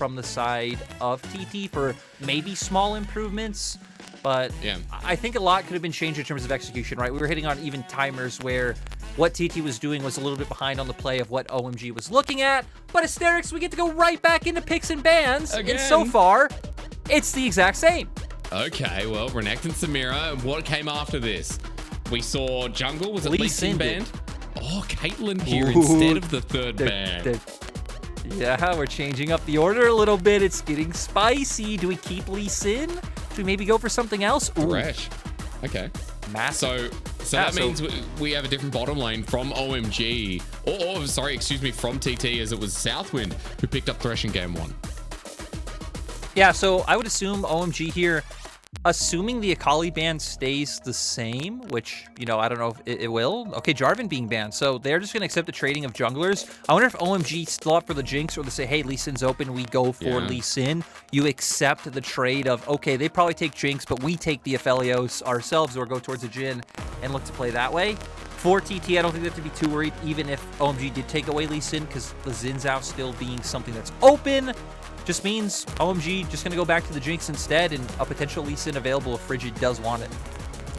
from the side of TT for maybe small improvements. But yeah. I think a lot could have been changed in terms of execution, right? We were hitting on even timers where what TT was doing was a little bit behind on the play of what OMG was looking at. But Asterix, we get to go right back into picks and bans. Again. And so far, it's the exact same. Okay, well, Renekton and Samira, what came after this? We saw Jungle, was it Lee Lee Sin Sin banned? Oh, Caitlyn here instead of the third ban. Yeah, we're changing up the order a little bit. It's getting spicy. Do we keep Lee Sin? Do we maybe go for something else? Ooh. Fresh. Okay. Massive. So that means we have a different bottom lane from OMG. Or sorry, excuse me, from TT, as it was Southwind who picked up Thresh in game 1. Yeah, so I would assume OMG here, assuming the Akali ban stays the same, which, you know, I don't know if it will. Okay, Jarvan being banned. So they're just going to accept the trading of junglers. I wonder if OMG still up for the Jinx, or they say, hey, Lee Sin's open, we go for Lee Sin. You accept the trade of, okay, they probably take Jinx, but we take the Aphelios ourselves, or go towards a Jhin and look to play that way. For TT, I don't think they have to be too worried, even if OMG did take away Lee Sin, because the Xin Zhao still being something that's open. Just means OMG just going to go back to the Jinx instead, and a potential Lee Sin available if Frigid does want it.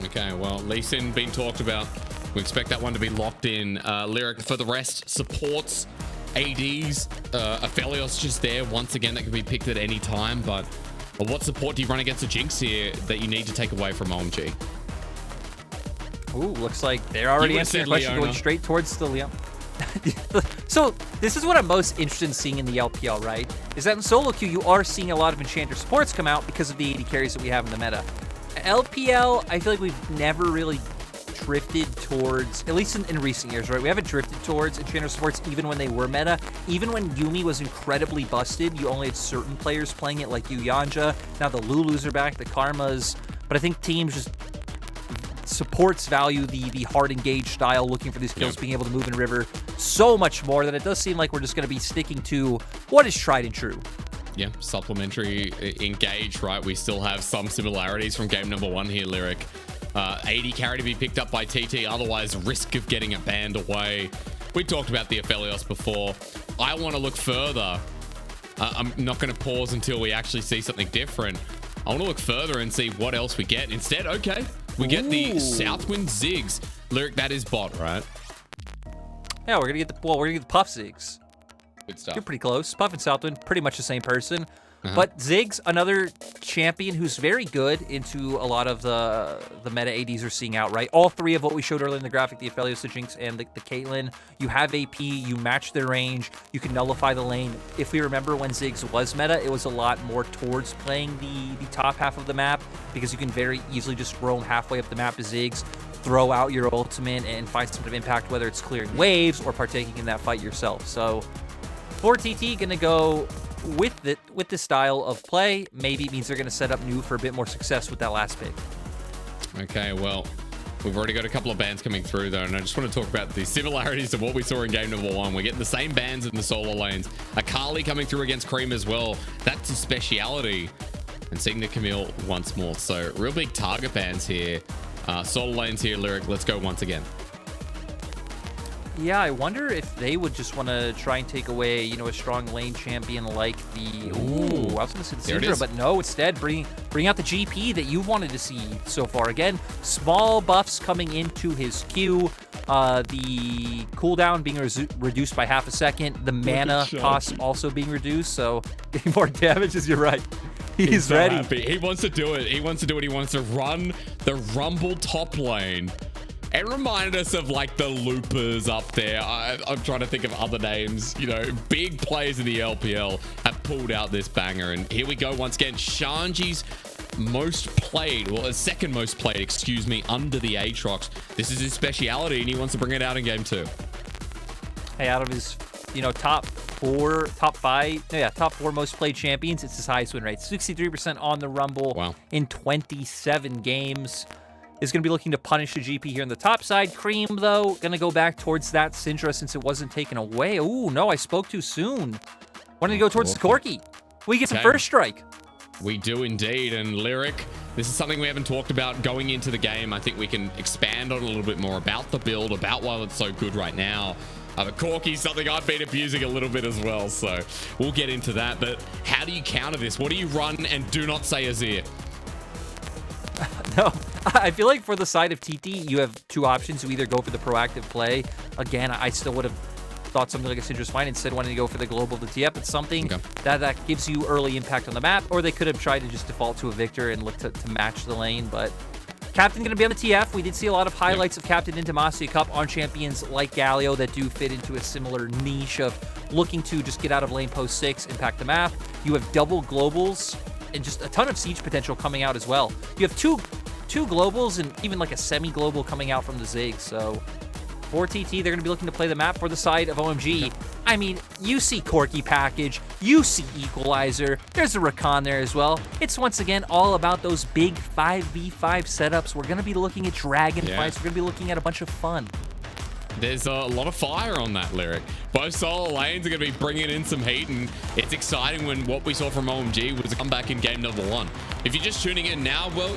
Okay, well, Lee Sin being talked about. We expect that one to be locked in. Lyric for the rest, supports, ADs, Aphelios just there. Once again, that can be picked at any time, but what support do you run against a Jinx here that you need to take away from OMG? Ooh, looks like they're already answering the question, going straight towards the Leon. So this is what I'm most interested in seeing in the LPL, right? Is that in solo queue, you are seeing a lot of Enchanter supports come out because of the AD carries that we have in the meta. LPL, I feel like we've never really drifted towards, at least in recent years, right? We haven't drifted towards Enchanter supports even when they were meta. Even when Yuumi was incredibly busted, you only had certain players playing it, like Yanja. Now the Lulus are back, the Karmas. But I think teams just supports value the hard engage style, looking for these kills, being able to move in river so much more that it does seem like we're just going to be sticking to what is tried and true. Yeah, supplementary engage, right? We still have some similarities from game number 1 here, Lyric. 80 carry to be picked up by TT, otherwise risk of getting a banned away. We talked about the Aphelios before. I want to look further. I'm not going to pause until we actually see something different. I want to look further and see what else we get. Instead, okay, we get the Southwind Ziggs. Lyric, that is bot, right? Yeah, we're gonna get the Puff Ziggs. Good stuff. You're pretty close. Puff and Southwind, pretty much the same person. But Ziggs, another champion who's very good into a lot of the meta ADs are seeing out, right? All three of what we showed earlier in the graphic, the Aphelios, the Jinx, and the Caitlyn. You have AP, you match their range, you can nullify the lane. If we remember when Ziggs was meta, it was a lot more towards playing the top half of the map, because you can very easily just roam halfway up the map to Ziggs, throw out your ultimate, and find some sort of impact, whether it's clearing waves or partaking in that fight yourself. So for TT, gonna go with this style of play. Maybe it means they're going to set up new for a bit more success with that last pick. Okay, well, we've already got a couple of bans coming through, though, and I just want to talk about the similarities of what we saw in game number 1. We're getting the same bans in the solo lanes. Akali coming through against Cream as well. That's his speciality. And seeing the Camille once more. So real big target bans here. Solo lanes here, Lyric. Let's go once again. Yeah, I wonder if they would just want to try and take away, you know, a strong lane champion like the... Ooh, I was going to say the Syndra, but no, instead bring out the GP that you wanted to see so far. Again, small buffs coming into his queue. The cooldown being reduced by half a second. The mana cost also being reduced, so getting more damage, as you're right. He's so ready. Happy. He wants to do it. He wants to do it. He wants to run the Rumble top lane. It reminded us of like the loopers up there. I'm trying to think of other names. You know, big players in the LPL have pulled out this banger. And here we go once again. Shanji's most played, well, second most played, excuse me, under the Aatrox. This is his speciality, and he wants to bring it out in game 2. Hey, out of his, you know, top four most played champions, it's his highest win rate. 63% on the Rumble in 27 games. Is going to be looking to punish the GP here on the top side. Cream, though, going to go back towards that Syndra since it wasn't taken away. Ooh, no, I spoke too soon. Wanted to go towards the Corki. We get some first strike. We do indeed. And Lyric, this is something we haven't talked about going into the game. I think we can expand on a little bit more about the build, about why it's so good right now. But Corky's something I've been abusing a little bit as well, so we'll get into that. But how do you counter this? What do you run and do not say Azir? No, I feel like for the side of TT, you have two options. You either go for the proactive play. Again, I still would have thought something like a Syndra's fine, instead wanting to go for the global to TF. It's something that gives you early impact on the map, or they could have tried to just default to a Victor and look to match the lane, but Captain going to be on the TF. We did see a lot of highlights of Captain in Demacia Cup on champions like Galio that do fit into a similar niche of looking to just get out of lane post 6, impact the map. You have double globals and just a ton of siege potential coming out as well. You have two globals and even like a semi-global coming out from the Zig, so for TT, they're going to be looking to play the map for the side of OMG. I mean, you see Corky Package, you see Equalizer, there's a Rakan there as well. It's once again all about those big 5v5 setups. We're going to be looking at dragon fights. We're going to be looking at a bunch of fun. There's a lot of fire on that, Lyric. Both solo lanes are going to be bringing in some heat, and it's exciting when what we saw from OMG was a comeback in game number 1. If you're just tuning in now, well,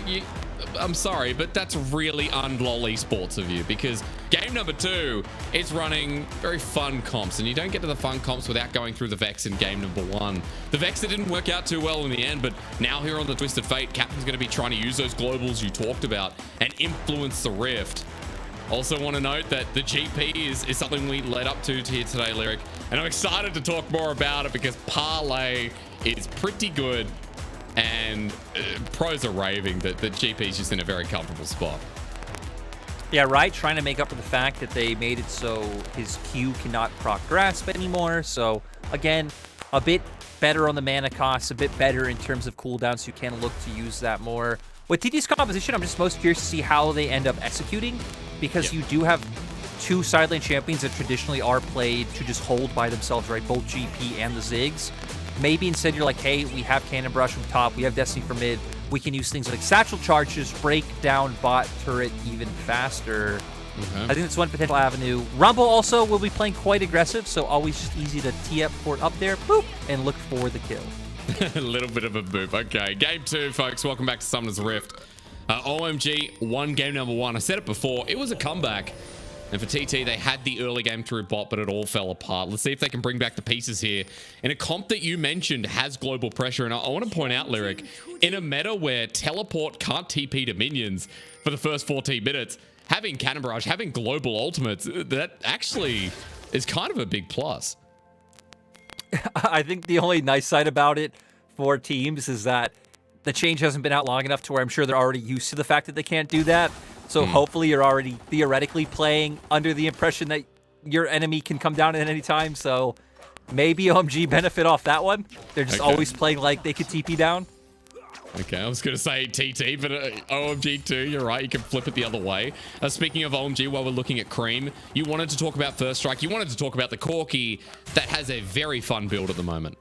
I'm sorry, but that's really un-LOL esports of you, because game number 2 is running very fun comps, and you don't get to the fun comps without going through the Vex in game number 1. The Vex that didn't work out too well in the end, but now here on the Twisted Fate, Captain's going to be trying to use those globals you talked about and influence the Rift. Also want to note that the GP is something we led up to here today, Lyric, and I'm excited to talk more about it because Parlay is pretty good, and pros are raving that the GP is just in a very comfortable spot. Yeah, right. Trying to make up for the fact that they made it so his Q cannot proc grasp anymore. So again, a bit better on the mana costs, a bit better in terms of cooldowns, so you can look to use that more. With TT's composition, I'm just most curious to see how they end up executing, because you do have two side lane champions that traditionally are played to just hold by themselves, right? Both GP and the Ziggs. Maybe instead you're like, hey, we have Cannon Brush from top, we have Destiny for mid, we can use things like Satchel Charges, break down bot turret even faster. I think that's one potential avenue. Rumble also will be playing quite aggressive, so always just easy to tee up port up there, boop, and look for the kill. A little bit of a boop. Okay, game 2, folks. Welcome back to Summoner's Rift. OMG won game number 1. I said it before, it was a comeback. And for TT, they had the early game through bot, but it all fell apart. Let's see if they can bring back the pieces here. In a comp that you mentioned has global pressure, and I want to point out, Lyric, in a meta where teleport can't TP to minions for the first 14 minutes, having Cannon Barrage, having global ultimates, that actually is kind of a big plus. I think the only nice side about it for teams is that the change hasn't been out long enough to where I'm sure they're already used to the fact that they can't do that. So hopefully you're already theoretically playing under the impression that your enemy can come down at any time. So maybe OMG benefit off that one. They're just always playing like they could TP down. Okay, I was going to say TT, but OMG too, you're right. You can flip it the other way. Speaking of OMG, while we're looking at Cream, you wanted to talk about First Strike. You wanted to talk about the Corky that has a very fun build at the moment.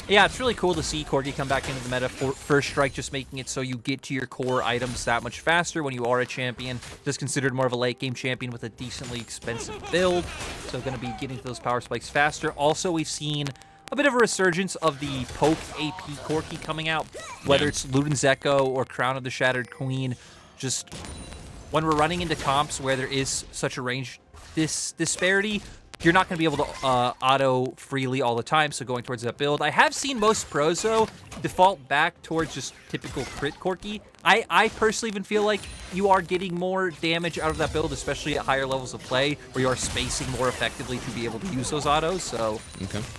Yeah, it's really cool to see Corky come back into the meta. First Strike just making it so you get to your core items that much faster when you are a champion. Just considered more of a late game champion with a decently expensive build. So going to be getting to those power spikes faster. Also, we've seen a bit of a resurgence of the poke AP Corky coming out, whether it's Luden's Echo or Crown of the Shattered Queen. Just when we're running into comps where there is such a range disparity, you're not going to be able to auto freely all the time, so going towards that build. I have seen most pros, though, default back towards just typical crit Corky. I personally even feel like you are getting more damage out of that build, especially at higher levels of play, where you are spacing more effectively to be able to use those autos, so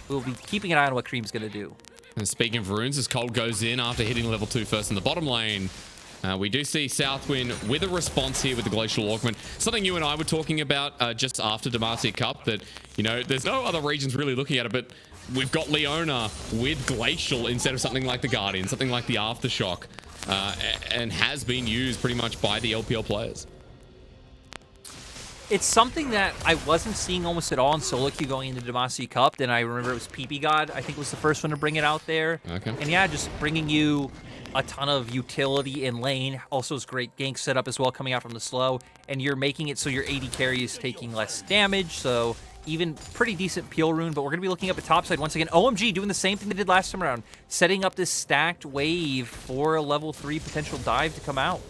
we'll be keeping an eye on what Cream's going to do. And speaking of runes, as Cold goes in after hitting level 2 first in the bottom lane, we do see Southwind with a response here with the Glacial Augment. Something you and I were talking about just after Demacia Cup, that, you know, there's no other regions really looking at it, but we've got Leona with Glacial instead of something like the Guardian, something like the Aftershock, and has been used pretty much by the LPL players. It's something that I wasn't seeing almost at all in solo queue going into Demacia Cup. Then I remember it was PP God, I think was the first one to bring it out there. And yeah, just bringing you a ton of utility in lane. Also is great gank setup as well coming out from the slow. And you're making it so your AD carry is taking less damage. So even pretty decent peel rune. But we're going to be looking up at topside once again. OMG doing the same thing they did last time around. Setting up this stacked wave for a level 3 potential dive to come out.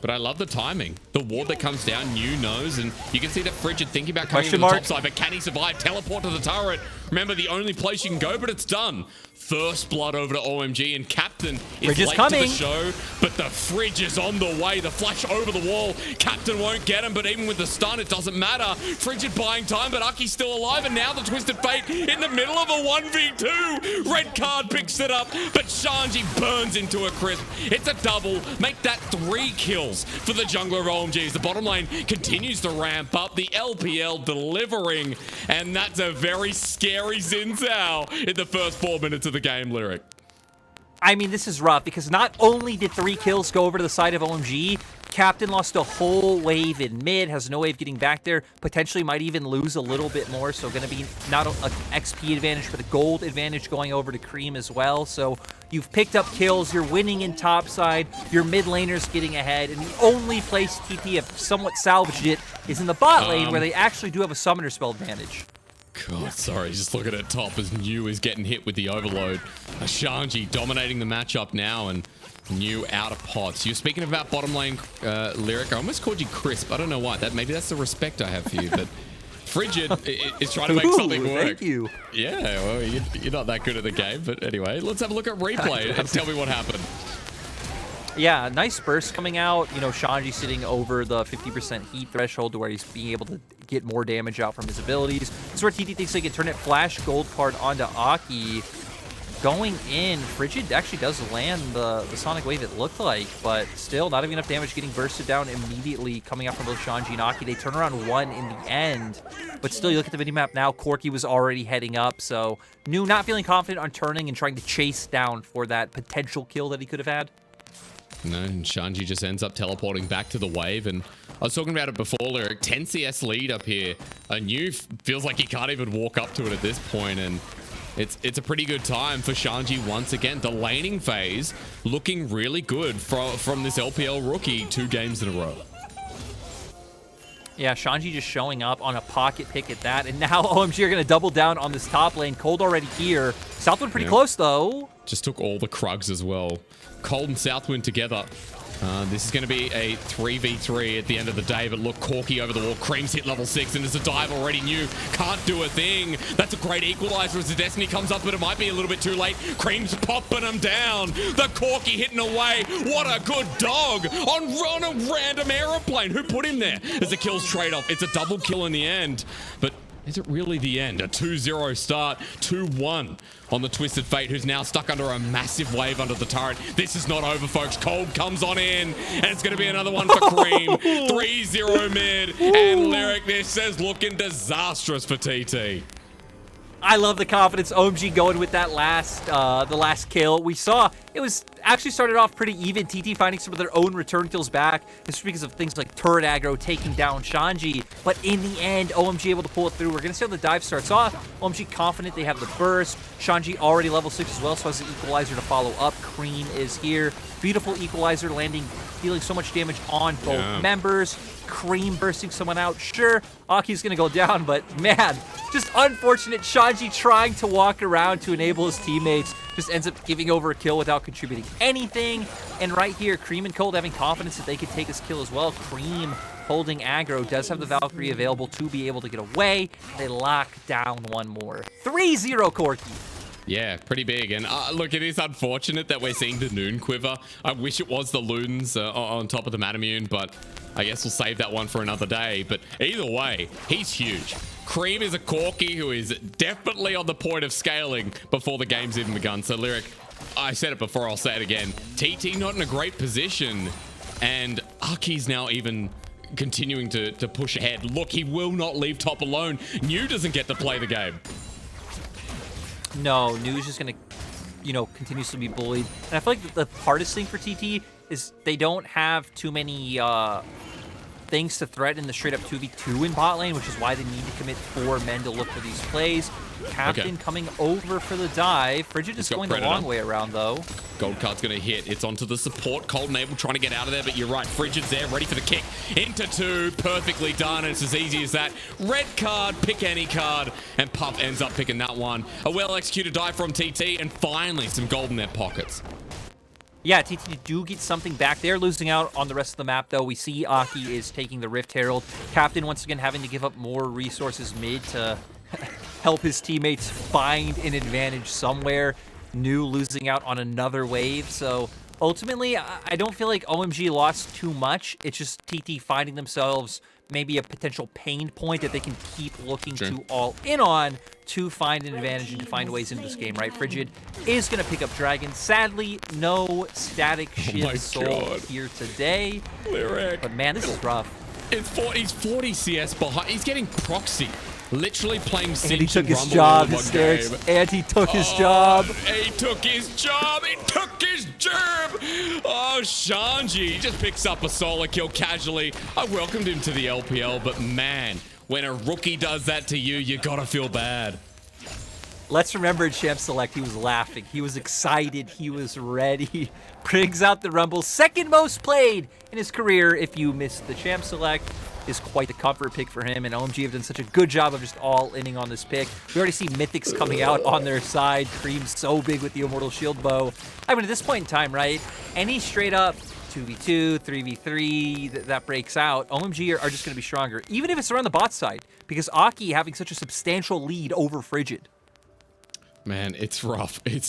But I love the timing. The ward that comes down, New knows, and you can see that Frigid thinking about coming to Question the mark. top side, but can he survive? Teleport to the turret. Remember, the only place you can go, but it's done. First blood over to OMG, and Captain is Fridge is late coming. to the show, but the Fridge is on the way. The flash over the wall. Captain won't get him, but even with the stun, it doesn't matter. Frigid buying time, but Aki's still alive, and now the Twisted Fate in the middle of a 1v2. Red card picks it up, but Shanji burns into a crisp. It's a double. Make that 3 kills for the jungler of OMGs. The bottom lane continues to ramp up. The LPL delivering, and that's a very scary Xin Zhao in the first 4 minutes of the game, Lyric. I mean, this is rough because not only did 3 kills go over to the side of OMG, Captain lost a whole wave in mid, has no way of getting back there, potentially might even lose a little bit more, so going to be not an XP advantage, but a gold advantage going over to Cream as well. So you've picked up kills, you're winning in top side, your mid laner's getting ahead, and the only place TT have somewhat salvaged it is in the bot lane where they actually do have a summoner spell advantage. God, sorry, just looking at top as New is getting hit with the overload. Shanji dominating the matchup now, and New out of pots. You're speaking about bottom lane, Lyric. I almost called you Crisp. I don't know why. Maybe that's the respect I have for you, but Frigid is trying to make something work. Thank you. Yeah, well, you're not that good at the game, but anyway, let's have a look at replay and tell me what happened. Yeah, nice burst coming out. You know, Shanji sitting over the 50% heat threshold to where he's being able to get more damage out from his abilities. This is where TT thinks they can turn it flash gold card onto Aki. Going in, Frigid actually does land the Sonic Wave it looked like, but still not even enough damage, getting bursted down immediately coming out from both Shanji and Aki. They turn around 1 in the end, but still you look at the minimap now, Corki was already heading up, so New not feeling confident on turning and trying to chase down for that potential kill that he could have had. No, and Shanji just ends up teleporting back to the wave, and I was talking about it before, Lyric. 10 CS lead up here. New feels like he can't even walk up to it at this point, and it's a pretty good time for Shanji once again. The laning phase looking really good from this LPL rookie 2 games in a row. Yeah, Shanji just showing up on a pocket pick at that, and now OMG are going to double down on this top lane. Cold already here. Southwood pretty close, though. Just took all the Krugs as well. Cold and Southwind together. This is going to be a 3v3 at the end of the day, but look, Corki over the wall. Cream's hit level 6, and there's a dive already. New can't do a thing. That's a great equalizer as the Destiny comes up, but it might be a little bit too late. Cream's popping him down. The Corki hitting away. What a good dog on a random aeroplane. Who put him there? As the kills trade off. It's a double kill in the end, but is it really the end? A 2-0 start, 2-1 on the Twisted Fate, who's now stuck under a massive wave under the turret. This is not over, folks. Cold comes on in, and it's going to be another one for Cream. 3-0 mid, and Lyric, this is looking disastrous for TT. I love the confidence. OMG going with that the last kill. We saw it was actually started off pretty even. TT finding some of their own return kills back. This is because of things like turret aggro taking down Shanji. But in the end, OMG able to pull it through. We're going to see how the dive starts off. OMG confident they have the burst. Shanji already level 6 as well, so has the equalizer to follow up. Cream is here. Beautiful equalizer landing, dealing so much damage on both members. Cream bursting someone out. Sure, Aki's going to go down, but man, just unfortunate. Shanji trying to walk around to enable his teammates just ends up giving over a kill without contributing anything. And right here, Cream and Cold having confidence that they could take this kill as well. Cream holding aggro, does have the Valkyrie available to be able to get away. They lock down one more. 3-0 Corki. Yeah, pretty big. And look, it is unfortunate that we're seeing the Noon quiver. I wish it was the Loons on top of the Manamune, but I guess we'll save that one for another day. But either way, he's huge. Cream is a Corki who is definitely on the point of scaling before the game's even begun. So Lyric, I said it before, I'll say it again. TT not in a great position, and Aki's now even continuing to push ahead. Look, he will not leave top alone. New doesn't get to play the game. No, New's just going to, continuously be bullied. And I feel like the hardest thing for TT is they don't have too many things to threaten the straight up 2v2 in bot lane, which is why they need to commit 4 men to look for these plays. Captain coming over for the dive. Frigid is going the long way around, though. Gold card's going to hit. It's onto the support. Cold and Able trying to get out of there, but you're right. Frigid's there, ready for the kick. Into 2. Perfectly done. It's as easy as that. Red card, pick any card, and Pup ends up picking that one. A well-executed dive from TT, and finally some gold in their pockets. Yeah, TT do get something back. They're losing out on the rest of the map, though. We see Aki is taking the Rift Herald. Captain, once again, having to give up more resources mid to help his teammates find an advantage somewhere. New losing out on another wave. So ultimately, I don't feel like OMG lost too much. It's just TT finding themselves maybe a potential pain point that they can keep looking to all in on to find an advantage and to find ways into this game, right? Frigid is going to pick up Dragon. Sadly, no static shift soul here today. Lyric. But man, this is rough. He's 40 CS behind. He's getting proxy. Literally playing Cinch and he took his job, hysterics. And he took his job. He took his job. He took his job. Oh, Shanji just picks up a solo kill casually. I welcomed him to the LPL, but man, when a rookie does that to you, you gotta feel bad. Let's remember in Champ Select, he was laughing. He was excited. He was ready. Brings out the Rumble. Second most played in his career. If you missed the Champ Select, is quite the comfort pick for him, and OMG have done such a good job of just all-inning on this pick. We already see Mythics coming out on their side. Cream's so big with the Immortal Shield Bow. I mean, at this point in time, right, any straight-up 2v2, 3v3 that breaks out, OMG are just going to be stronger, even if it's around the bot side, because Aki having such a substantial lead over Frigid. Man, it's rough. It's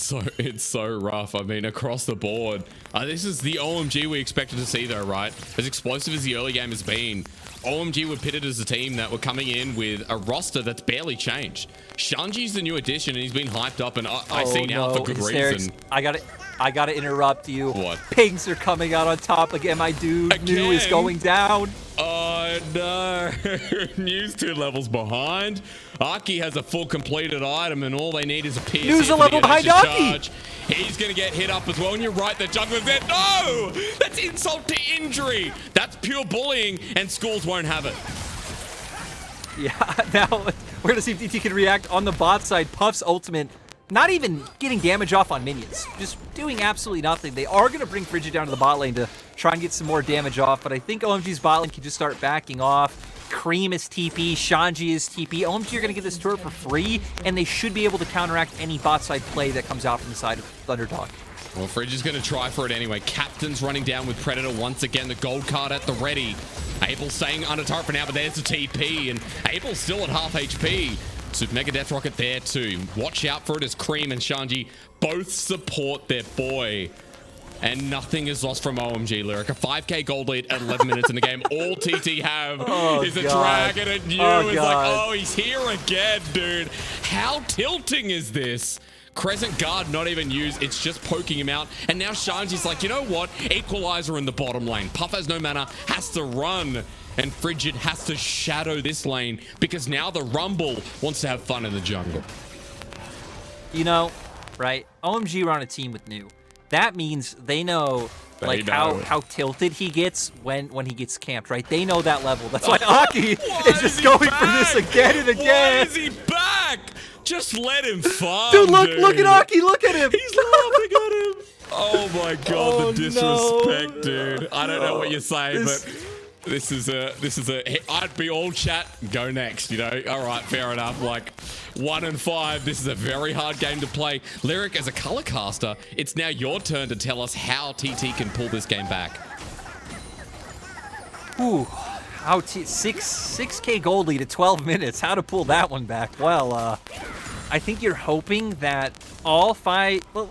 so rough. I mean, across the board. This is the OMG we expected to see, though, right? As explosive as the early game has been, OMG were pitted as a team that were coming in with a roster that's barely changed. Shanji's the new addition, and he's been hyped up, and I see now for good reason. I gotta interrupt you. What? Pings are coming out on top again, my dude. Again? New is going down. Oh no, New's 2 levels behind. Aki has a full completed item, and all they need is a pierce. New's a level behind Aki. He's gonna get hit up as well, and you're right, the jungler's there. No! That's insult to injury. That's pure bullying, and schools won't have it. Yeah, now we're gonna see if DT can react on the bot side. Puff's ultimate, not even getting damage off on minions, just doing absolutely nothing. They are gonna bring Frigid down to the bot lane to try and get some more damage off, but I think OMG's bot lane can just start backing off. Cream is TP, Shanji is TP. OMG are gonna get this turret for free, and they should be able to counteract any bot side play that comes out from the side of Underdog. Well, Frigid's going to try for it anyway. Captain's running down with Predator once again. The gold card at the ready. Abel staying under turret for now, but there's the TP, and Abel's still at half HP. Super Mega Death Rocket there too. Watch out for it as Cream and Shanji both support their boy. And nothing is lost from OMG, Lyric. A 5k gold lead at 11 minutes in the game. All TT have is a dragon, and you is like, oh, he's here again, dude. How tilting is this? Crescent Guard not even used, it's just poking him out. And now Shanji's like, you know what? Equalizer in the bottom lane. Puff has no mana, has to run. And Frigid has to shadow this lane because now the Rumble wants to have fun in the jungle. You know, right? OMG are on a team with New. That means they know how tilted he gets when he gets camped, right? They know that level. That's why Aki is just going for this again and again. Why is he back? Just let him farm, dude. Look at Aki. Look at him. He's laughing at him. Oh my god, the disrespect, dude. I don't know what you're saying, but this is a I'd be all chat, go next, you know. All right, fair enough. Like 1 and 5, this is a very hard game to play. Lyric, as a color caster, it's now your turn to tell us how TT can pull this game back. Ooh, how 6k gold lead at 12 minutes. How to pull that one back? Well, I think you're hoping that all 5. Well,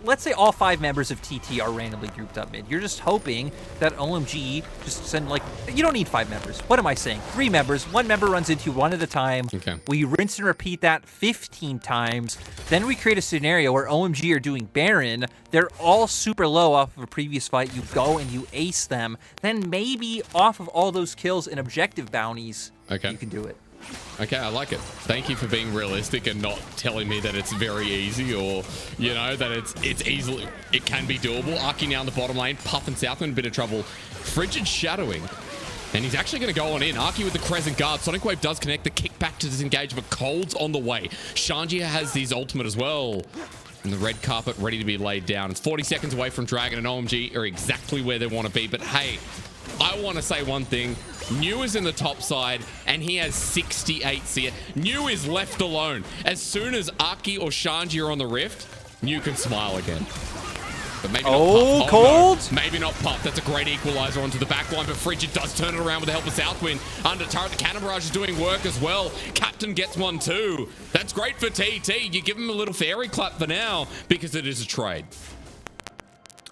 let's say all 5 members of TT are randomly grouped up mid. You're just hoping that OMG just send, like, you don't need 5 members. What am I saying? 3 members. 1 member runs into you 1 at a time. Okay. We rinse and repeat that 15 times. Then we create a scenario where OMG are doing Baron. They're all super low off of a previous fight. You go and you ace them. Then maybe off of all those kills and objective bounties, you can do it. Okay, I like it. Thank you for being realistic and not telling me that it's very easy or, you know, that it can be doable. Aki now in the bottom lane. Puff and South in a bit of trouble. Frigid shadowing. And he's actually going to go on in. Aki with the Crescent Guard. Sonic Wave does connect. The kickback to disengage, but Cold's on the way. Shanji has his ultimate as well. And the red carpet ready to be laid down. It's 40 seconds away from Dragon, and OMG are exactly where they want to be. But hey, I want to say one thing. New is in the top side, and he has 68 CS. New is left alone. As soon as Aki or Shanji are on the rift, New can smile again. but maybe not Oh, Puff. cold? No, maybe not Puff. That's a great equalizer onto the back line, but Frigid does turn it around with the help of Southwind. Under turret, the Cannon Barrage is doing work as well. Captain gets one too. That's great for TT. You give him a little fairy clap for now because it is a trade.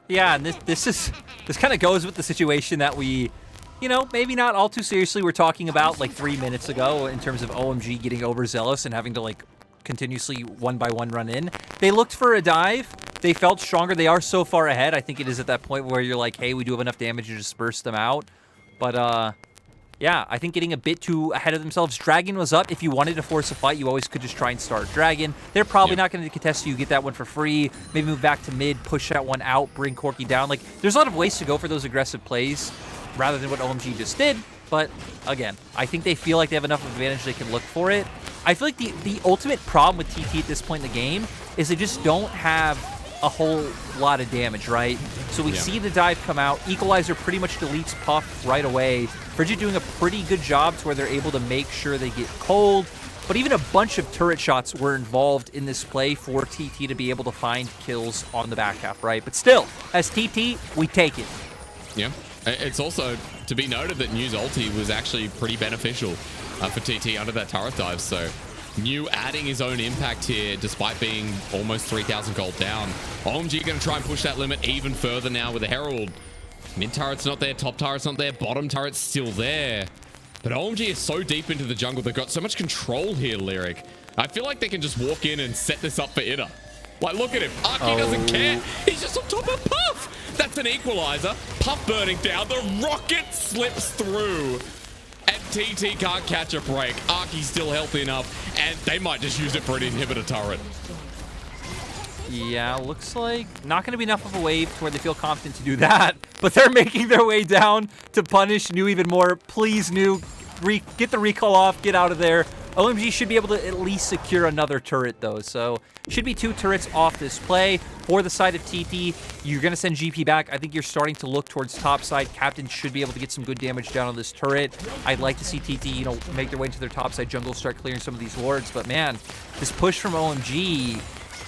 Yeah, and this kind of goes with the situation that we, you know, maybe not all too seriously we're talking about like 3 minutes ago in terms of OMG getting overzealous and having to like continuously one by one run in. They looked for a dive. They felt stronger. They are so far ahead. I think it is at that point where you're like, hey, we do have enough damage to disperse them out. But yeah, I think getting a bit too ahead of themselves. Dragon was up. If you wanted to force a fight, you always could just try and start Dragon. They're probably not going to contest you. Get that one for free. Maybe move back to mid, push that one out, bring Corki down. Like, there's a lot of ways to go for those aggressive plays rather than what OMG just did. But again, I think they feel like they have enough advantage they can look for it. I feel like the ultimate problem with TT at this point in the game is they just don't have a whole lot of damage, right? So we see the dive come out. Equalizer pretty much deletes Puff right away. Frigid doing a pretty good job to where they're able to make sure they get cold. But even a bunch of turret shots were involved in this play for TT to be able to find kills on the back half, right? But still, as TT, we take it. Yeah. It's also to be noted that New's ulti was actually pretty beneficial for TT under that turret dive. So New adding his own impact here despite being almost 3,000 gold down. OMG going to try and push that limit even further now with the Herald. Mid turret's not there, top turret's not there, bottom turret's still there. But OMG is so deep into the jungle, they've got so much control here, Lyric. I feel like they can just walk in and set this up for Ida. Like, look at him. Arky doesn't care. He's just on top of Puff. That's an equalizer. Puff burning down. The rocket slips through. And TT can't catch a break. Arky's still healthy enough. And they might just use it for an inhibitor turret. Yeah, looks like not going to be enough of a wave to where they feel confident to do that. But they're making their way down to punish New even more. Please, New, get the recall off. Get out of there. OMG should be able to at least secure another turret, though. So should be 2 turrets off this play. For the side of TT, you're going to send GP back. I think you're starting to look towards top side. Captain should be able to get some good damage down on this turret. I'd like to see TT, you know, make their way into their top side jungle, start clearing some of these wards. But, man, this push from OMG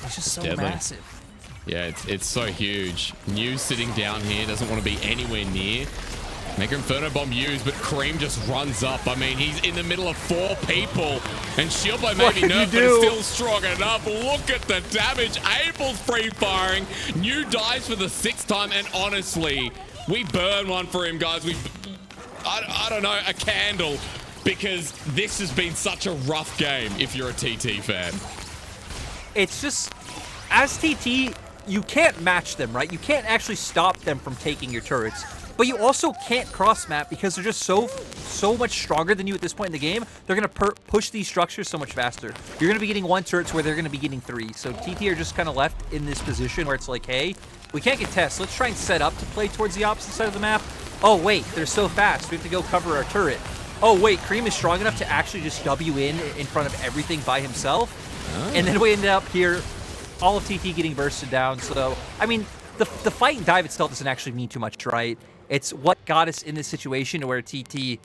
is just so massive. Yeah, it's so huge. New sitting down here, doesn't want to be anywhere near. Make Inferno Bomb used, but Cream just runs up. I mean, he's in the middle of 4 people. And Shieldboy may be nerfed, but it's still strong enough. Look at the damage. Abel's free-firing. New dies for the 6th time. And honestly, we burn one for him, guys. I don't know, a candle. Because this has been such a rough game if you're a TT fan. It's just, as TT, you can't match them, right? You can't actually stop them from taking your turrets. But you also can't cross-map because they're just so much stronger than you at this point in the game. They're going to push these structures so much faster. You're going to be getting 1 turrets where they're going to be getting 3. So TT are just kind of left in this position where it's like, hey, we can't get tests. Let's try and set up to play towards the opposite side of the map. Oh, wait, they're so fast. We have to go cover our turret. Oh, wait, Cream is strong enough to actually just W in front of everything by himself. And then we ended up here, all of TT getting bursted down. So, I mean, the fight and dive itself doesn't actually mean too much, right? It's what got us in this situation where TT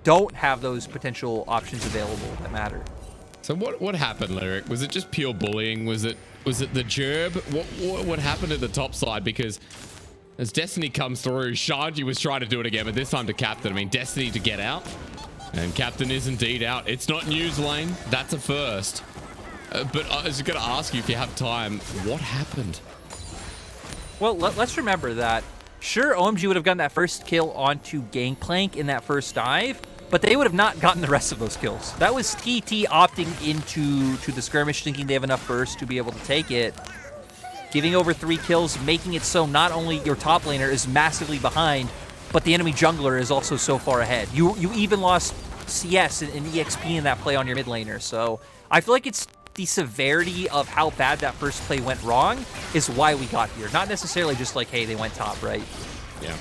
don't have those potential options available that matter. So what happened, Lyric? Was it just pure bullying? Was it the gerb? What happened at the top side? Because as Destiny comes through, Shanji was trying to do it again, but this time to Captain. I mean, Destiny to get out, and Captain is indeed out. It's not News lane. That's a first. But I was going to ask you if you have time, what happened? Well, let's remember that. Sure, OMG would have gotten that first kill onto Gangplank in that first dive, but they would have not gotten the rest of those kills. That was TT opting into the skirmish, thinking they have enough burst to be able to take it. Giving over 3 kills, making it so not only your top laner is massively behind, but the enemy jungler is also so far ahead. You even lost CS and EXP in that play on your mid laner, so I feel like it's the severity of how bad that first play went wrong is why we got here. Not necessarily just like, hey, they went top, right? Yeah.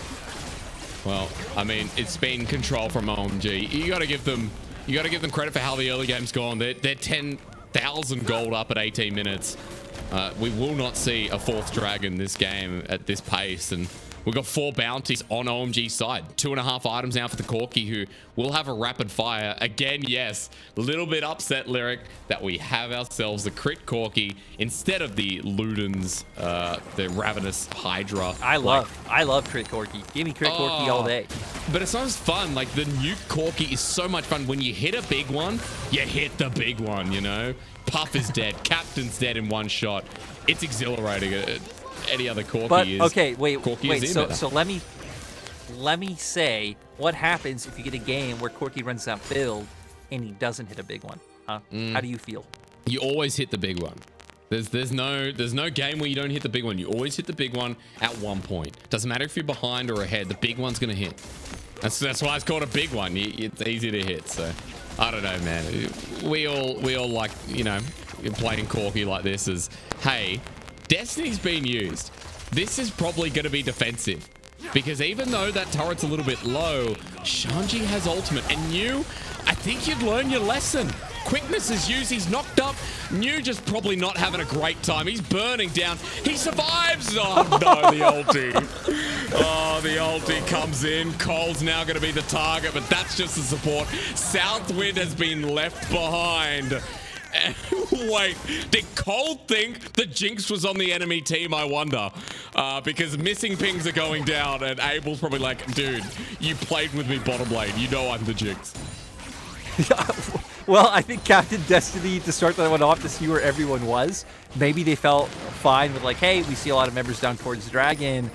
Well, I mean, it's been control from OMG. You got to give them credit for how the early game's gone. They're 10,000 gold up at 18 minutes. We will not see a 4th dragon this game at this pace, and We've got 4 bounties on OMG's side. 2.5 items now for the Corki, who will have a rapid fire. Again, yes, a little bit upset, Lyric, that we have ourselves the crit Corki instead of the Ludens, the Ravenous Hydra. I love crit Corki. Give me crit Corki all day. But it's not as fun. Like, the nuke Corki is so much fun. When you hit a big one, you hit the big one, you know? Puff is dead. Captain's dead in one shot. It's exhilarating. Any other Corki but, is. Okay, wait. So let me say, what happens if you get a game where Corki runs that build and he doesn't hit a big one? Huh? How do you feel? You always hit the big one. There's no game where you don't hit the big one. You always hit the big one at one point. Doesn't matter if you're behind or ahead. The big one's gonna hit. That's why it's called a big one. It's easy to hit. So I don't know, man. We all like, you know, playing Corki like this is, hey, Destiny's being used. This is probably going to be defensive, because even though that turret's a little bit low, Shanji has ultimate, and I think you'd learn your lesson. Quickness is used. He's knocked up. New just probably not having a great time. He's burning down. He survives. Oh, no, the ulti. Oh, the ulti comes in. Cole's now going to be the target, but that's just the support. Southwind has been left behind. Wait, did Cole think the Jinx was on the enemy team, I wonder? Because missing pings are going down, and Abel's probably like, dude, you played with me bottom lane. You know I'm the Jinx. Well, I think Captain Destiny, to start that one off, to see where everyone was, maybe they felt fine with like, hey, we see a lot of members down towards Dragon.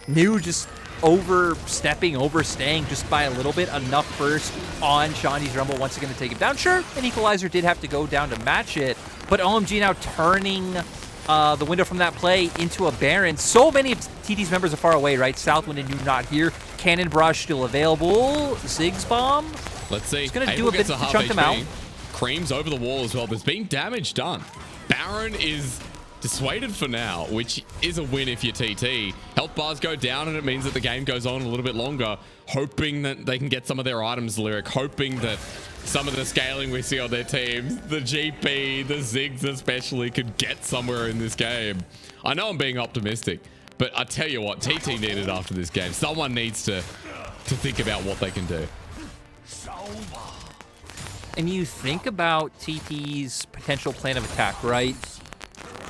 New just overstaying just by a little bit, enough first on Shanji's Rumble once again to take him down. Sure, an equalizer did have to go down to match it, but OMG now turning the window from that play into a Baron. So many of TT's members are far away, right? Southwind and New not here. Cannon Barrage still available. Ziggs Bomb. Let's see. It's going to do a bit to chunk them out. Cream's over the wall as well. There's been damage done. Baron is dissuaded for now, which is a win if you're TT. Health bars go down, and it means that the game goes on a little bit longer, hoping that they can get some of their items, Lyric, hoping that some of the scaling we see on their teams, the GP, the Ziggs especially, could get somewhere in this game. I know I'm being optimistic, but I tell you what, TT needed after this game. Someone needs to think about what they can do. And you think about TT's potential plan of attack, right?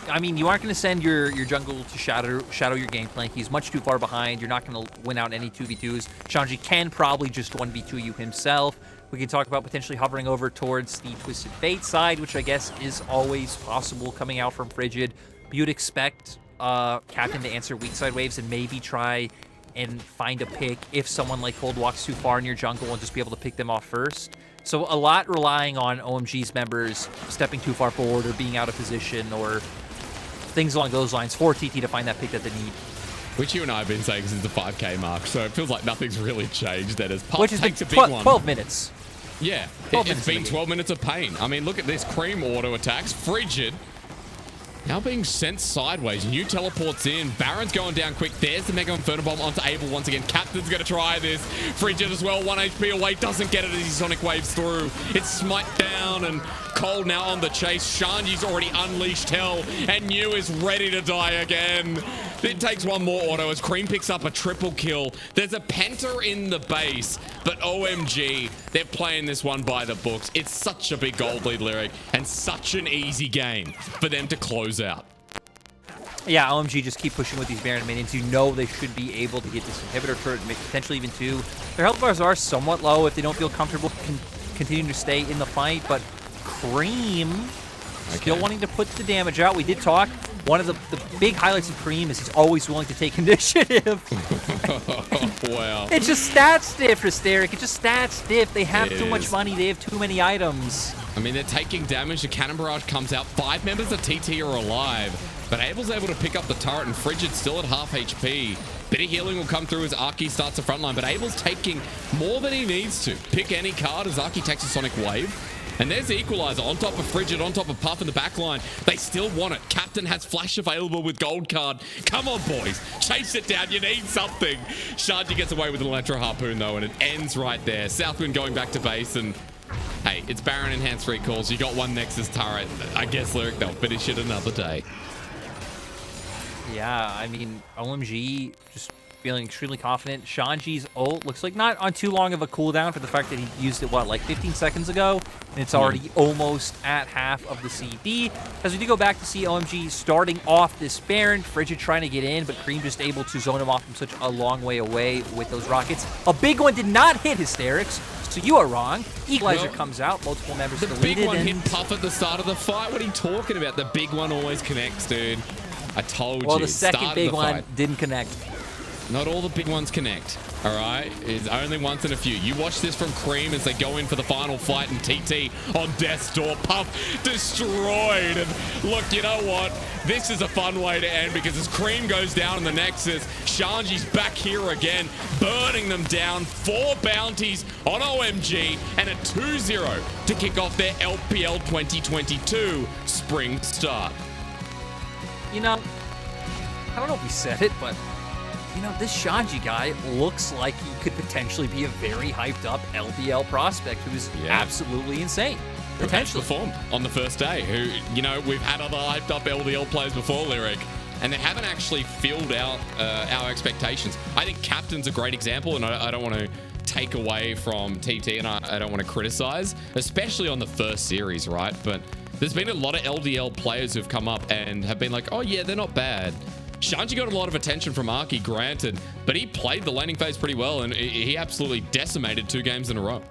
I mean, you aren't going to send your jungle to shadow your game plan. He's much too far behind. You're not going to win out any 2v2s. Shanji can probably just 1v2 you himself. We can talk about potentially hovering over towards the Twisted Fate side, which I guess is always possible coming out from Frigid. But you'd expect Captain to answer weak side waves and maybe try and find a pick if someone like Cold walks too far in your jungle and just be able to pick them off first. So a lot relying on OMG's members stepping too far forward or being out of position or things along those lines for TT to find that pick that they need. Which you and I have been saying since the 5K mark, so it feels like nothing's really changed. That is, Which has takes been a big one. 12 minutes. Yeah, it's been 12 minutes of pain. I mean, look at this. Cream auto attacks. Frigid now being sent sideways. New teleports in. Baron's going down quick. There's the Mega Inferno Bomb onto Abel once again. Captain's going to try this. Frigid as well. 1 HP away. Doesn't get it as he Sonic Waves through. It's smite down, and Cole now on the chase. Shanji's already unleashed hell, and New is ready to die again. It takes one more auto as Cream picks up a triple kill. There's a Penta in the base, but OMG, they're playing this one by the books. It's such a big gold lead, Lyric, and such an easy game for them to close out. Yeah, OMG just keep pushing with these Baron minions. You know they should be able to get this inhibitor turret, potentially even 2. Their health bars are somewhat low if they don't feel comfortable continuing to stay in the fight, but Cream still wanting to put the damage out. We did talk. One of the big highlights of Cream is he's always willing to take initiative. Wow. It's just stat stiff for Steric. It's just stat stiff. They have too much money. They have too many items. I mean, they're taking damage. The Cannon Barrage comes out. 5 members of TT are alive, but Abel's able to pick up the turret, and Frigid's still at half HP. Bit of healing will come through as Arky starts the front line, but Abel's taking more than he needs to. Pick any card as Arky takes a Sonic Wave. And there's the equalizer on top of Frigid, on top of Puff in the back line. They still want it. Captain has Flash available with Gold Card. Come on, boys. Chase it down. You need something. Shanji gets away with an Electro Harpoon, though, and it ends right there. Southwind going back to base, and hey, it's Baron enhanced recalls. You got one Nexus turret. I guess, Lyric, they'll finish it another day. Yeah, I mean, OMG just feeling extremely confident. Shanji's ult looks like not on too long of a cooldown for the fact that he used it, what, like 15 seconds ago? And it's already almost at half of the CD. As we do go back to see OMG starting off this Baron, Frigid trying to get in, but Cream just able to zone him off from such a long way away with those rockets. A big one did not hit Hysterics, so you are wrong. Equalizer comes out, multiple members deleted. The big one hit Puff at the start of the fight. What are you talking about? The big one always connects, dude. I told you. Well, the second big one didn't connect. Not all the big ones connect, all right? It's only once in a few. You watch this from Cream as they go in for the final fight, and TT on death's door. Puff destroyed. And look, you know what? This is a fun way to end, because as Cream goes down in the Nexus, Shanji's back here again, burning them down. 4 bounties on OMG and a 2-0 to kick off their LPL 2022 spring start. You know, I don't know if we said it, but you know, this Shanji guy looks like he could potentially be a very hyped up LPL prospect who is absolutely insane. Potentially. Performed on the first day. Who, you know, we've had other hyped up LPL players before, Lyric, and they haven't actually filled out our expectations. I think Captain's a great example, and I don't want to take away from TT, and I don't want to criticize, especially on the first series, right? But there's been a lot of LDL players who've come up and have been like, oh yeah, they're not bad. Shanji got a lot of attention from Arky, granted, but he played the laning phase pretty well, and he absolutely decimated 2 games in a row.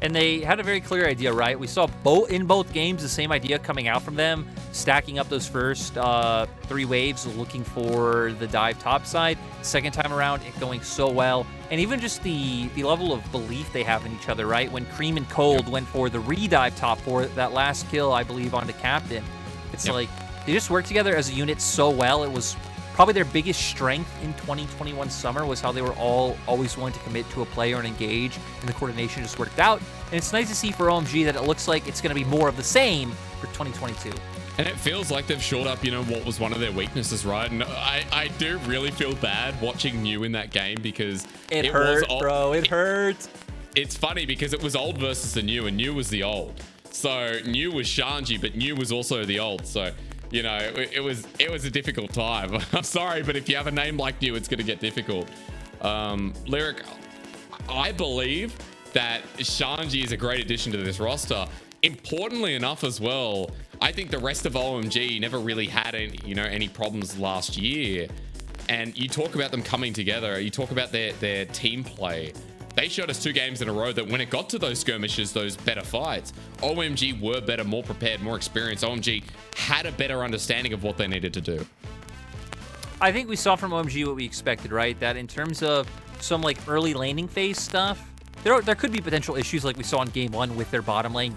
And they had a very clear idea, right? We saw in both games the same idea coming out from them, stacking up those first 3 waves, looking for the dive top side. Second time around, it going so well. And even just the level of belief they have in each other, right? When Cream and Cold went for the re-dive top for that last kill, I believe, on the Captain. It's like, they just work together as a unit so well. It was probably their biggest strength in 2021 summer was how they were all always willing to commit to a player and engage, and the coordination just worked out. And it's nice to see for OMG that it looks like it's going to be more of the same for 2022. And it feels like they've shored up, you know, what was one of their weaknesses, right? And I do really feel bad watching New in that game, because it hurt, bro. It hurt. It's funny because it was old versus the new, and new was the old. So new was Shanji, but new was also the old. So, you know, it was a difficult time. I'm sorry, but if you have a name like New, it's going to get difficult. Lyric, I believe that Shanji is a great addition to this roster. Importantly enough as well, I think the rest of OMG never really had any problems last year. And you talk about them coming together, you talk about their team play. They showed us 2 games in a row that when it got to those skirmishes, those better fights, OMG were better, more prepared, more experienced. OMG had a better understanding of what they needed to do. I think we saw from OMG what we expected, right? That in terms of some like early laning phase stuff, there could be potential issues like we saw in game 1 with their bottom lane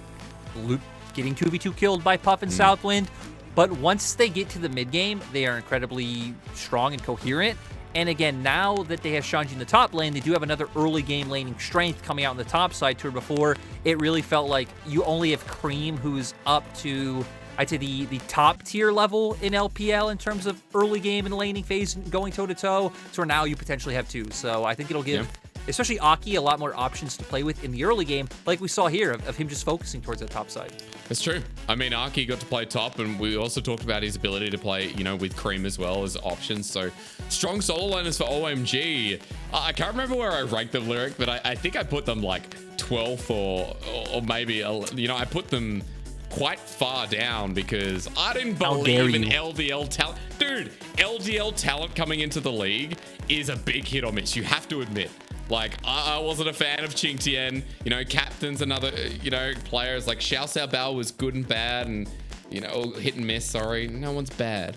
getting 2v2 killed by Puff and Southwind. But once they get to the mid game, they are incredibly strong and coherent. And again, now that they have Shanji in the top lane, they do have another early game laning strength coming out on the top side. To before, it really felt like you only have Cream, who's up to, I'd say, the top tier level in LPL in terms of early game and laning phase going toe-to-toe. So now you potentially have 2. So I think it'll give, especially Aki, a lot more options to play with in the early game, like we saw here, of him just focusing towards the top side. That's true. I mean, Aki got to play top, and we also talked about his ability to play, you know, with Cream as well as options. So strong solo laners for OMG. I can't remember where I ranked them, Lyric, but I think I put them like 12th or maybe, you know, I put them quite far down because I didn't believe in LDL talent. Dude, LDL talent coming into the league is a big hit or miss. You have to admit. Like, I wasn't a fan of Qingtian. You know, Captain's another, you know, players like Xiao Xiao Bao was good and bad, and, you know, hit and miss. Sorry, no one's bad.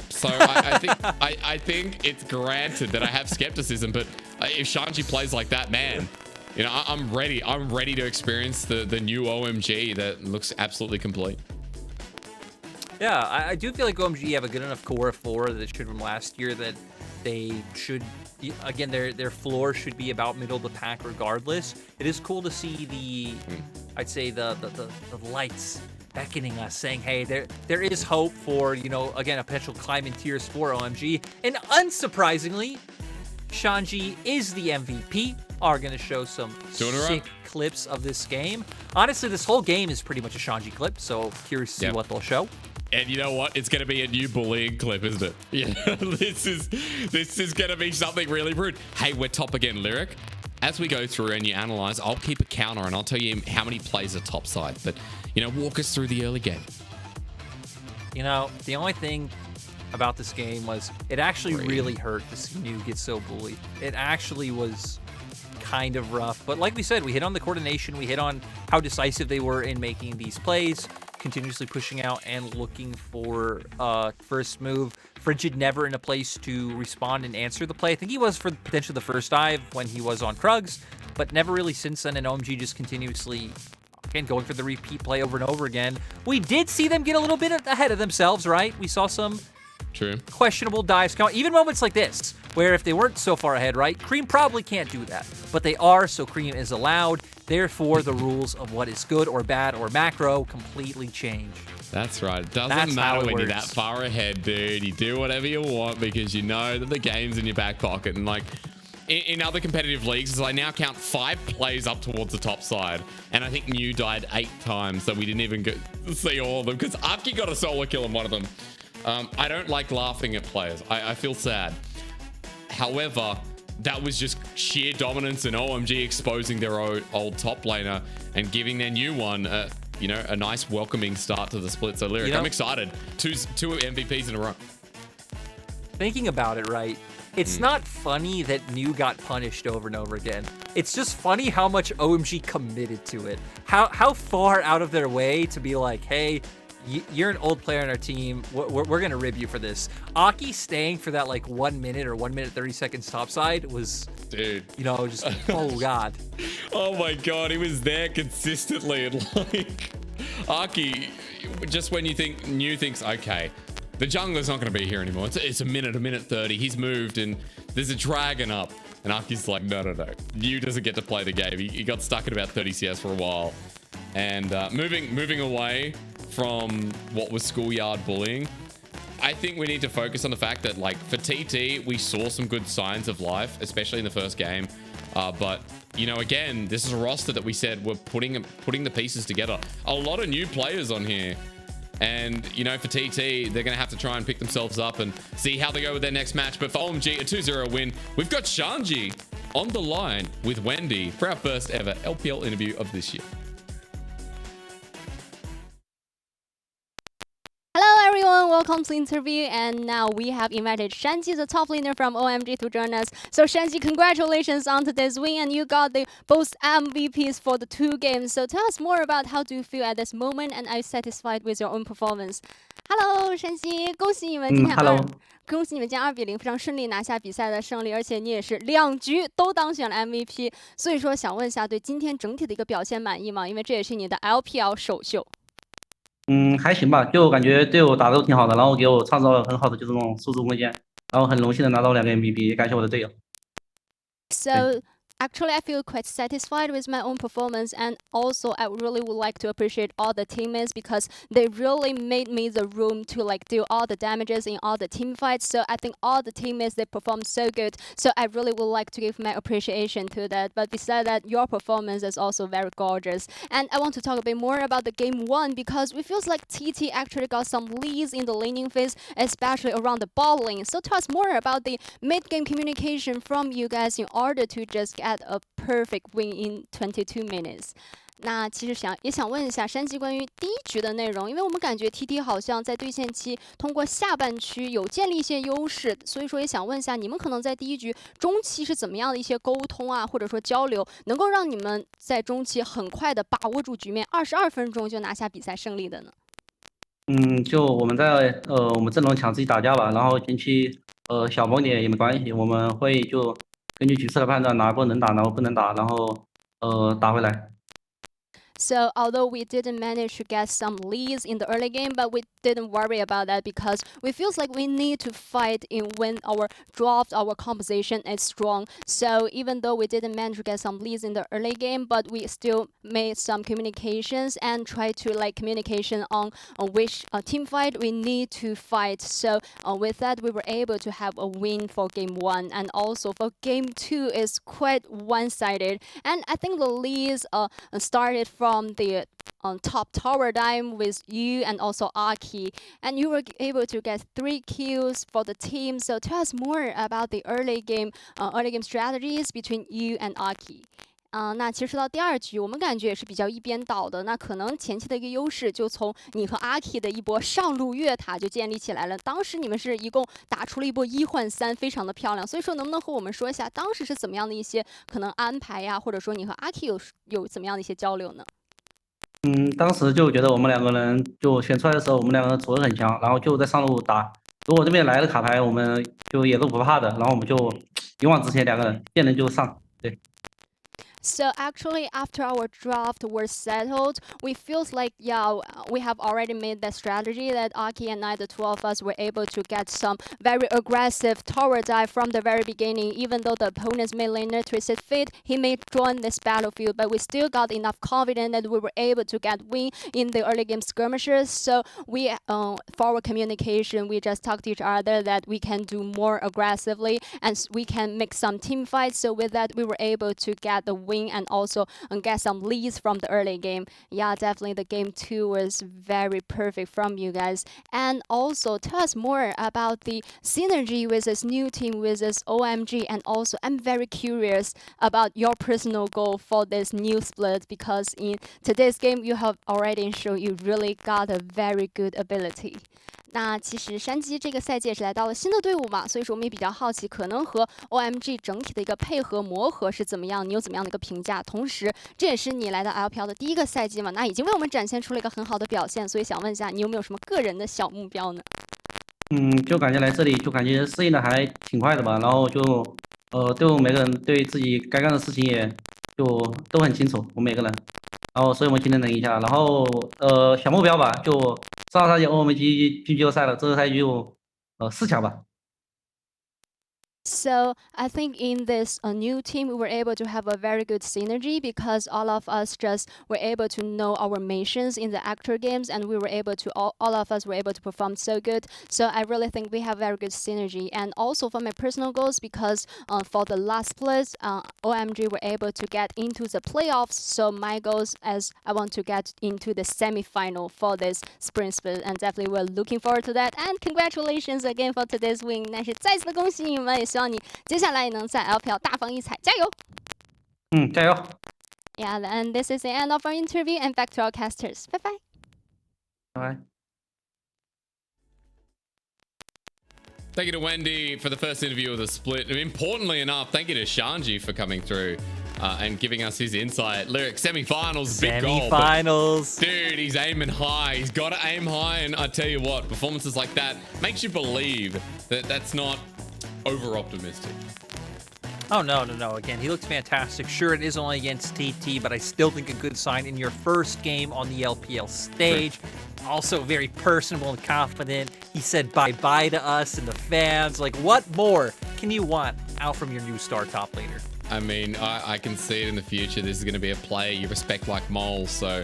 So I think it's granted that I have skepticism, but if Shanji plays like that, man, you know, I'm ready. I'm ready to experience the new OMG that looks absolutely complete. Yeah, I do feel like OMG have a good enough core of 4 that it should from last year that they should, again, their floor should be about middle of the pack regardless. It is cool to see the, I'd say the lights beckoning us, saying, hey, there is hope for, you know, again, a potential climb in tiers for OMG. And unsurprisingly, Shanji is the MVP. Are going to show some sick clips of this game. Honestly, this whole game is pretty much a Shanji clip, so curious to see what they'll show. And you know what? It's going to be a new bullying clip, isn't it? Yeah, this is going to be something really rude. Hey, we're top again, Lyric. As we go through and you analyze, I'll keep a counter and I'll tell you how many plays are topside. But, walk us through the early game. The only thing about this game was it actually really hurt to see New get so bullied. It actually was kind of rough. But like we said, we hit on the coordination. We hit on how decisive they were in making these plays, continuously pushing out and looking for first move. Frigid never in a place to respond and answer the play. I think he was for potentially the first dive when he was on Krugs, but never really since then. And OMG just continuously, again, going for the repeat play over and over again. We did see them get a little bit ahead of themselves, right? We saw some questionable dives count. Even moments like this, where if they weren't so far ahead, right? Cream probably can't do that, but they are, so Cream is allowed. Therefore, the rules of what is good or bad or macro completely change. That's right. It doesn't matter when you're that far ahead, dude. You do whatever you want because you know that the game's in your back pocket. And like in other competitive leagues, I now count 5 plays up towards the top side. And I think New died 8 times, so we didn't even see all of them because Aki got a solo kill on one of them. I don't like laughing at players. I feel sad. However, that was just sheer dominance and OMG exposing their old top laner and giving their new one a nice welcoming start to the split. So Lyric, I'm excited. Two MVPs in a row. Thinking about it, right? It's not funny that New got punished over and over again. It's just funny how much OMG committed to it. How far out of their way to be like, hey, you're an old player on our team. We're going to rib you for this. Aki staying for that like 1 minute or 1 minute 30 seconds topside was, dude, just, oh God. Oh my God. He was there consistently. And like Aki, just when you think New thinks, okay, the jungler's not going to be here anymore. It's a minute 30. He's moved and there's a dragon up. And Aki's like, no. New doesn't get to play the game. He got stuck at about 30 CS for a while. And moving away from what was schoolyard bullying, I think we need to focus on the fact that, like, for TT, we saw some good signs of life, especially in the first game. But, again, this is a roster that we said we're putting the pieces together. A lot of new players on here. And, for TT, they're going to have to try and pick themselves up and see how they go with their next match. But for OMG, a 2-0 win. We've got Shanji on the line with Wendy for our first ever LPL interview of this year. Welcome to the interview, and now we have invited Shanji, the top laner from OMG, to join us. So Shanji, congratulations on today's win, and you got both MVPs for the 2 games. So tell us more about how do you feel at this moment, and are you satisfied with your own performance? Hello， 山西，恭喜你们今天恭喜你们今天2-0非常顺利拿下比赛的胜利，而且你也是2局都当选了 MVP。所以说想问一下，对今天整体的一个表现满意吗？因为这也是你的 LPL 首秀。还行吧，就感觉队友打得都挺好的，然后给我创造了很好的就是那种输出空间，然后很荣幸的拿到2个 MVP， 感谢我的队友。So actually, I feel quite satisfied with my own performance, and also I really would like to appreciate all the teammates because they really made me the room to do all the damages in all the team fights. So I think all the teammates, they performed so good. So I really would like to give my appreciation to that. But besides that, your performance is also very gorgeous. And I want to talk a bit more about the game 1 because it feels like TT actually got some leads in the laning phase, especially around the bot lane. So tell us more about the mid-game communication from you guys in order to just get a perfect win in 22 minutes. 那其实也想问一下山鸡关于第一局的内容，因为我们感觉 TT 好像在对线期通过下半区有建立一些优势，所以说也想问一下你们可能在第一局中期是怎么样的一些沟通啊，或者说交流，能够让你们在中期很快的把握住局面，22分钟就拿下比赛胜利的呢？就我们在我们阵容抢自己打架吧，然后前期小崩点也没关系，我们会就根据局势来判断哪波能打，哪波不能打，然后打回来。So although we didn't manage to get some leads in the early game, but we didn't worry about that because we feel like we need to fight in when our draft, our composition is strong. So even though we didn't manage to get some leads in the early game, but we still made some communications and try to communication on which team fight we need to fight. So with that, we were able to have a win for game 1, and also for game 2 is quite one-sided. And I think the leads started from from the top tower dive with you and also Aki, and you were able to get 3 kills for the team. So tell us more about the early game strategies between you and Aki. 那其实到第2局，我们感觉也是比较一边倒的。那可能前期的一个优势，就从你和阿 K 的一波上路越塔就建立起来了。当时你们是一共打出了一波1换3，非常的漂亮。所以说，能不能和我们说一下当时是怎么样的一些可能安排呀，或者说你和阿 K 有怎么样的一些交流呢？当时就觉得我们2个人就选出来的时候，我们2个人组得很强，然后就在上路打。如果这边来了卡牌，我们就也都不怕的，然后我们就勇往直前，2个人见人就上，对。So actually, after our draft was settled, we feels like we have already made that strategy that Aki and I, the 2 of us, were able to get some very aggressive tower dive from the very beginning. Even though the opponent's mid laner Twisted Fate, he may join this battlefield, but we still got enough confidence that we were able to get win in the early game skirmishes. So we, for our communication, we just talked to each other that we can do more aggressively and we can make some team fights. So with that, we were able to get the win and also get some leads from the early game. Yeah, definitely the game 2 was very perfect from you guys. And also tell us more about the synergy with this new team, with this OMG. And also I'm very curious about your personal goal for this new split, because in today's game you have already shown you really got a very good ability. 那其实山鸡这个赛季也是来到了新的队伍嘛，所以说我们也比较好奇，可能和 OMG 整体的一个配合磨合是怎么样？你有怎么样的一个评价？同时，这也是你来到 LPL 的第1个赛季嘛，那已经为我们展现出了一个很好的表现，所以想问一下，你有没有什么个人的小目标呢？就感觉来这里就感觉适应的还挺快的吧，然后就对我们每个人对自己该干的事情也就都很清楚，我们每个人。然后所以我们今天能赢下来，然后小目标吧，就上个赛季OMG进季后赛了，这个赛季就4强吧。So I think in this new team, we were able to have a very good synergy because all of us just were able to know our missions in the actor games, and we were able to all of us were able to perform so good. So I really think we have very good synergy. And also for my personal goals, because for the last split, OMG were able to get into the playoffs. So my goals as I want to get into the semi-final for this spring split, and definitely we're looking forward to that. And congratulations again for today's win. 那是再次的恭喜你们，也希望你接下来也能在 LPL 大放异彩，加油！加油！ Yeah, and this is the end of our interview, and back to our casters. Bye bye. 拜拜。Thank you to Wendy for the first interview of the split. And importantly enough, thank you to Shanji for coming through and giving us his insight. Lyric, semi-finals, big goal. Semi-finals. Dude, he's aiming high. He's got to aim high. And I tell you what, performances like that makes you believe that that's not over-optimistic. Oh, no. Again, he looks fantastic. Sure, it is only against TT, but I still think a good sign in your first game on the LPL stage. Also very personable and confident. He said bye-bye to us and the fans. Like, what more can you want out from your new star top laner? I mean, I can see it in the future. This is going to be a player you respect like moles, so...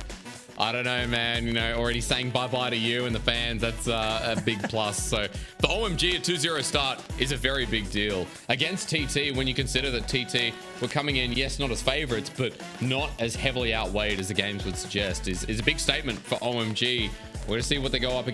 I don't know, man. You know, already saying bye-bye to you and the fans, that's a big plus. So the OMG at 2-0 start is a very big deal. Against TT, when you consider that TT were coming in, yes, not as favorites, but not as heavily outweighed as the games would suggest, is a big statement for OMG. We're going to see what they go up against.